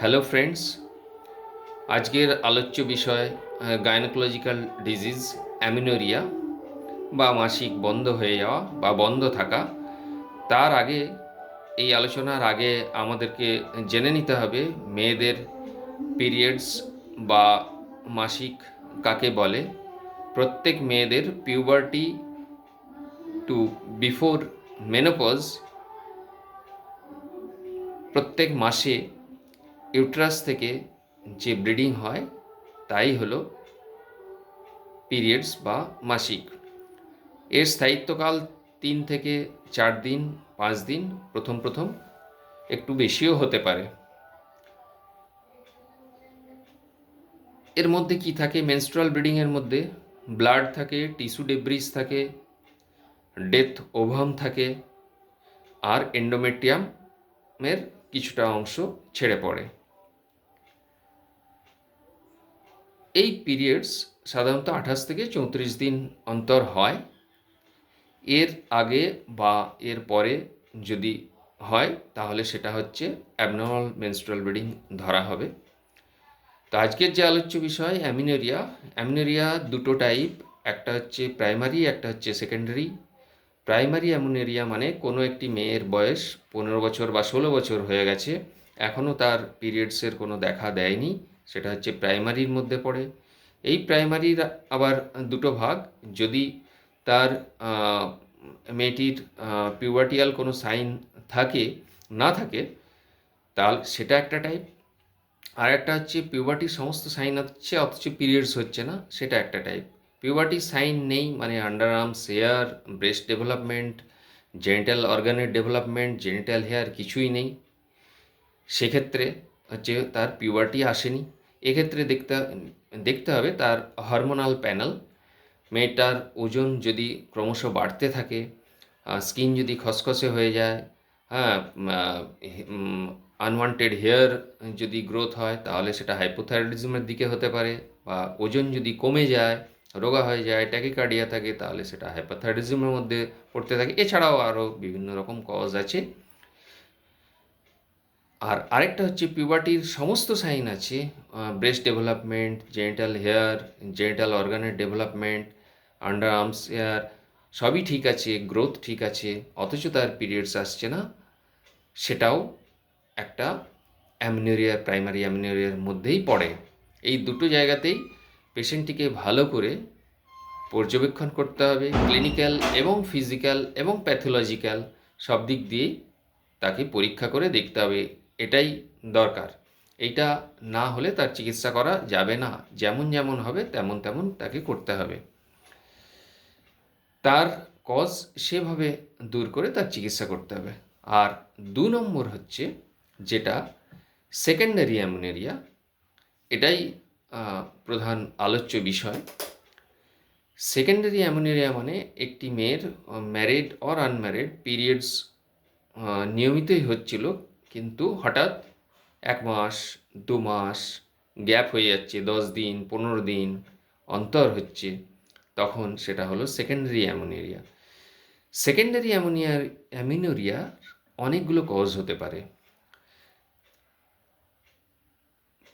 Hello friends, আজকের আলোচ্য বিষয় গাইনোকোলজিক্যাল ডিজিজ অ্যামিনোরিয়া বা মাসিক বন্ধ হয়ে যাওয়া বা বন্ধ থাকা। তার আগে, এই আলোচনার আগে আমাদেরকে জেনে নিতে হবে মেয়েদের পিরিয়ডস বা মাসিক কাকে বলে। প্রত্যেক মেয়েদের পিউবার্টি টু বিফোর মেনোপজ প্রত্যেক মাসে ইউট্রাস থেকে যে ব্লিডিং হয় তাই হলো পিরিয়ডস বা মাসিক। এর স্থায়িত্বকাল 3 থেকে 4 দিন, 5 দিন, প্রথম প্রথম একটু বেশিও হতে পারে। এর মধ্যে কি থাকে? মেনস্ট্রুয়াল ব্লিডিংয়ের মধ্যে ব্লাড থাকে, টিস্যু ডেব্রিস থাকে, ডেথ ওভাম থাকে, আর এন্ডোমেট্রিয়ামের কিছুটা অংশ ছেড়ে পড়ে। এই পিরিয়ডস সাধারণত 28 থেকে 34 দিন অন্তর হয়। এর আগে বা এর পরে যদি হয় তাহলে সেটা হচ্ছে অ্যাবনর্মাল মেনস্ট্রুয়াল ব্লিডিং ধরা হবে। তো আজকের যে আলোচ্য বিষয় অ্যামিনোরিয়া। অ্যামিনোরিয়া দুটো টাইপ, একটা হচ্ছে প্রাইমারি, একটা হচ্ছে সেকেন্ডারি। প্রাইমারি অ্যামিনোরিয়া মানে কোনো একটি মেয়ের বয়স 15 বছর বা 16 বছর হয়ে গেছে, এখনও তার পিরিয়ডসের কোনো দেখা দেয়নি, সেটা হচ্ছে প্রাইমারির মধ্যে পড়ে। এই প্রাইমারির আবার দুটো ভাগ। যদি তার মেয়েটির পিউবার্টিয়াল কোনো সাইন থাকে না থাকে তাহলে সেটা একটা টাইপ। আর একটা হচ্ছে পিউবার্টির সমস্ত সাইন হচ্ছে অথচ পিরিয়ডস হচ্ছে না, সেটা একটা টাইপ। পিউবার্টির সাইন নেই মানে under arms hair, breast development, genital অর্গানের ডেভেলপমেন্ট, জেনিটাল হেয়ার কিছুই নেই, সেক্ষেত্রে হচ্ছে তার পিউবার্টি আসেনি। এক্ষেত্রে দেখতে হবে তার হরমোনাল প্যানেল। মেয়েটার ওজন যদি ক্রমশ বাড়তে থাকে, স্কিন যদি খসখসে হয়ে যায়, হ্যাঁ, আনওয়ান্টেড হেয়ার যদি গ্রোথ হয় তাহলে সেটা হাইপোথাইরয়েডিজমের দিকে হতে পারে, বা ওজন যদি কমে যায়, রোগা হয়ে যায়, ট্যাকিকার্ডিয়া থাকে তাহলে সেটা হাইপোথাইরয়েডিজমের মধ্যে পড়তে থাকে। এছাড়াও আরও বিভিন্ন রকম কজ আছে। আর আরেকটা হচ্ছে পিউবার্টির সমস্ত সাইন আছে, breast development, genital hair, genital অর্গানের ডেভেলপমেন্ট, আন্ডার আর্মস হেয়ার সবই ঠিক আছে, গ্রোথ ঠিক আছে, অথচ তার পিরিয়ডস আসছে না, সেটাও একটা অ্যামিনোরিয়ার, প্রাইমারি অ্যামিনোরিয়ার মধ্যেই পড়ে। এই দুটো জায়গাতেই পেশেন্টটিকে ভালো করে পর্যবেক্ষণ করতে হবে, ক্লিনিক্যাল এবং ফিজিক্যাল এবং প্যাথোলজিক্যাল সব দিক দিয়েই তাকে পরীক্ষা করে দেখতে হবে, এটাই দরকার। এইটা না হলে তার চিকিৎসা করা যাবে না, যেমন যেমন হবে তেমন তেমন তাকে করতে হবে। তার কজ সেভাবে দূর করে তার চিকিৎসা করতে হবে। আর 2 নম্বর হচ্ছে যেটা সেকেন্ডারি অ্যামিনোরিয়া, এটাই প্রধান আলোচ্য বিষয়। সেকেন্ডারি অ্যামিনোরিয়া মানে একটি মেয়ের ম্যারিড অর আনম্যারিড পিরিয়ডস নিয়মিতই হচ্ছিল, কিন্তু হঠাৎ 1 মাস, 2 মাস গ্যাপ হয়ে যাচ্ছে, 10 দিন, 15 দিন অন্তর হচ্ছে, তখন সেটা হলো সেকেন্ডারি অ্যামিনোরিয়া। সেকেন্ডারি অ্যামিনোরিয়ার অনেকগুলো কজ হতে পারে।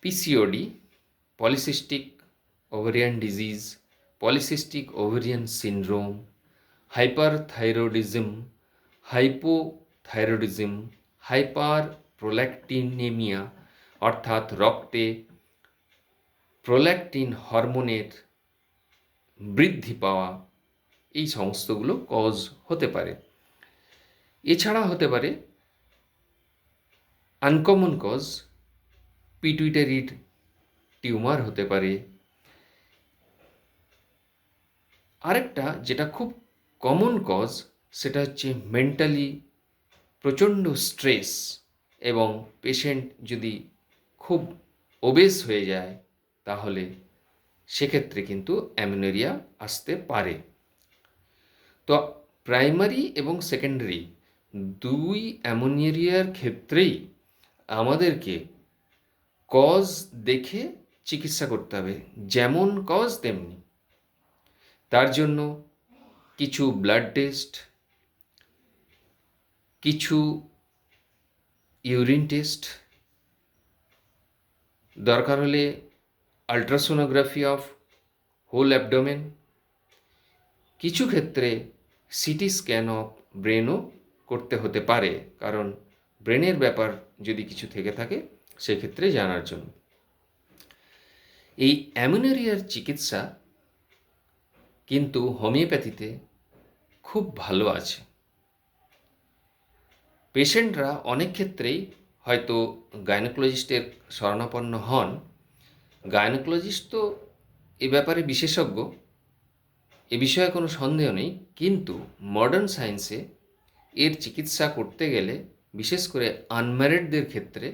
PCOD, polycystic ovarian disease, polycystic ovarian syndrome, hyperthyroidism, hypothyroidism, hyper prolactinemia অর্থাৎ রক্তে প্রোল্যাক্টিন হরমোনের বৃদ্ধি পাওয়া, এই সমস্তগুলো কজ হতে পারে। এছাড়া হতে পারে আনকমন কজ, পিটুইটারির টিউমার হতে পারে। আরেকটা যেটা খুব কমন কজ সেটা হচ্ছে মেন্টালি প্রচণ্ড স্ট্রেস, এবং পেশেন্ট যদি খুব ওবেস হয়ে যায় তাহলে সেক্ষেত্রে কিন্তু অ্যামিনোরিয়া আসতে পারে। তো প্রাইমারি এবং সেকেন্ডারি দুই অ্যামিনোরিয়ার ক্ষেত্রেই আমাদেরকে কজ দেখে চিকিৎসা করতে হবে, যেমন কজ তেমনি। তার জন্য কিছু ব্লাড টেস্ট, কিছু ইউরিন টেস্ট, দরকার হলে আল্ট্রাসোনোগ্রাফি অফ হোল অ্যাবডোমেন, কিছু ক্ষেত্রে সিটি স্ক্যান অফ ব্রেনও করতে হতে পারে, কারণ ব্রেনের ব্যাপার যদি কিছু থেকে থাকে সেক্ষেত্রে জানার জন্য। এই অ্যামিউনেরিয়ার চিকিৎসা কিন্তু হোমিওপ্যাথিতে খুব ভালো আছে। পেশেন্টরা অনেক ক্ষেত্রেই হয়তো গাইনোকোলজিস্টের শরণাপন্ন হন। গাইনোকোলজিস্ট তো এ ব্যাপারে বিশেষজ্ঞ, এ বিষয়ে কোনো সন্দেহ নেই, কিন্তু মডার্ন সায়েন্সে এর চিকিৎসা করতে গেলে বিশেষ করে আনম্যারিডদের ক্ষেত্রে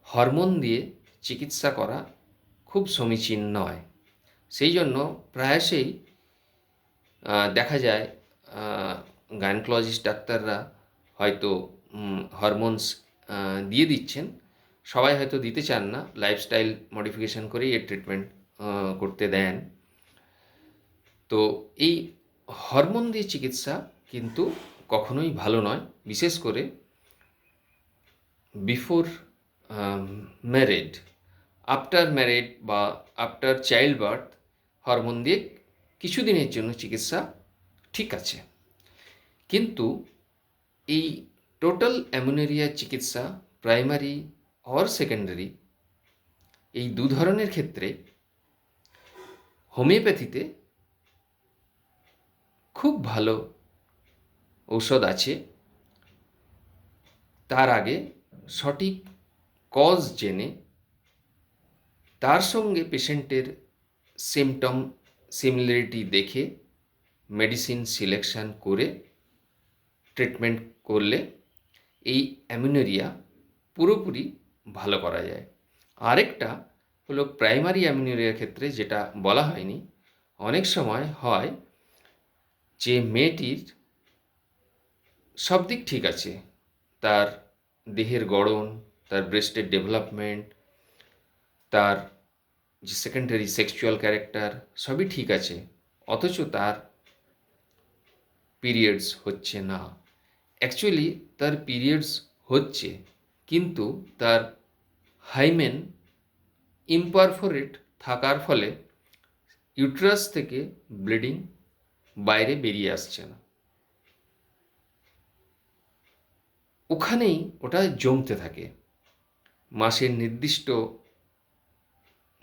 হরমোন দিয়ে চিকিৎসা করা খুব সমীচীন নয়। সেই জন্য প্রায়শই দেখা যায় গাইনোকোলজিস্ট ডাক্তাররা হয়তো হরমোনস দিয়ে দিচ্ছেন, সবাই হয়তো দিতে চান না, লাইফস্টাইল মডিফিকেশন করেই এর ট্রিটমেন্ট করতে দেন। তো এই হরমোন দিয়ে চিকিৎসা কিন্তু কখনোই ভালো নয়, বিশেষ করে বিফোর ম্যারেড। আফটার ম্যারেড বা আফটার চাইল্ড বার্থ হরমোন দিয়ে কিছুদিনের জন্য চিকিৎসা ঠিক আছে, কিন্তু এই টোটাল অ্যামিউনেরিয়া চিকিৎসা প্রাইমারি অর সেকেন্ডারি এই দু ধরনের ক্ষেত্রে হোমিওপ্যাথিতে খুব ভালো ঔষধ আছে। তার আগে সঠিক কজ জেনে তার সঙ্গে পেশেন্টের সিমটম সিমিলারিটি দেখে মেডিসিন সিলেকশন করে ট্রিটমেন্ট করলে এই অ্যামিউনেরিয়া পুরোপুরি ভালো করা যায়। আরেকটা হলো প্রাইমারি অ্যামিউনেরিয়ার ক্ষেত্রে যেটা বলা হয়নি, অনেক সময় হয় যে মেয়েটির সব দিক ঠিক আছে, তার দেহের গড়ন, তার ব্রেস্টের ডেভেলপমেন্ট, তার যে সেকেন্ডারি সেক্সুয়াল ক্যারেক্টার সবই ঠিক আছে, অথচ তার পিরিয়ডস হচ্ছে না। অ্যাকচুয়ালি তার পিরিয়ডস হচ্ছে, কিন্তু তার হাইমেন ইমপারফোরেট থাকার ফলে ইউট্রাস থেকে ব্লিডিং বাইরে বেরিয়ে আসছে না, ওখানেই ওটা জমতে থাকে। মাসের নির্দিষ্ট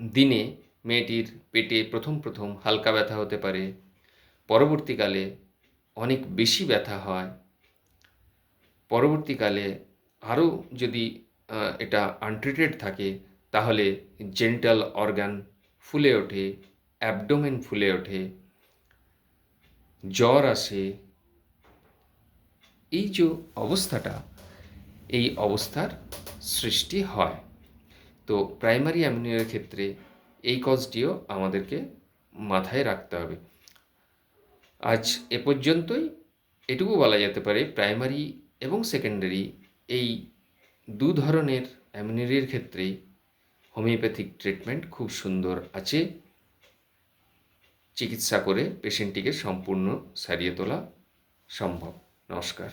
দিনে মেয়েটির পেটে প্রথম প্রথম হালকা ব্যথা হতে পারে, পরবর্তীকালে অনেক বেশি ব্যথা হয়, পরবর্তীকালে আরও যদি এটা আনট্রিটেড থাকে তাহলে জেনিটাল অর্গান ফুলে ওঠে, অ্যাবডোমেন ফুলে ওঠে, জ্বর আসে। এই যে অবস্থাটা, এই অবস্থার সৃষ্টি হয়। তো প্রাইমারি অ্যামিউনিয়ার ক্ষেত্রে এই কজটিও আমাদেরকে মাথায় রাখতে হবে। আজ এ পর্যন্তই। এটুকু বলা যেতে পারে প্রাইমারি এবং সেকেন্ডারি এই দু ধরনের অ্যামিউনিয়ার ক্ষেত্রেই হোমিওপ্যাথিক ট্রিটমেন্ট খুব সুন্দর আছে, চিকিৎসা করে পেশেন্টটিকে সম্পূর্ণ সারিয়ে তোলা সম্ভব। নমস্কার।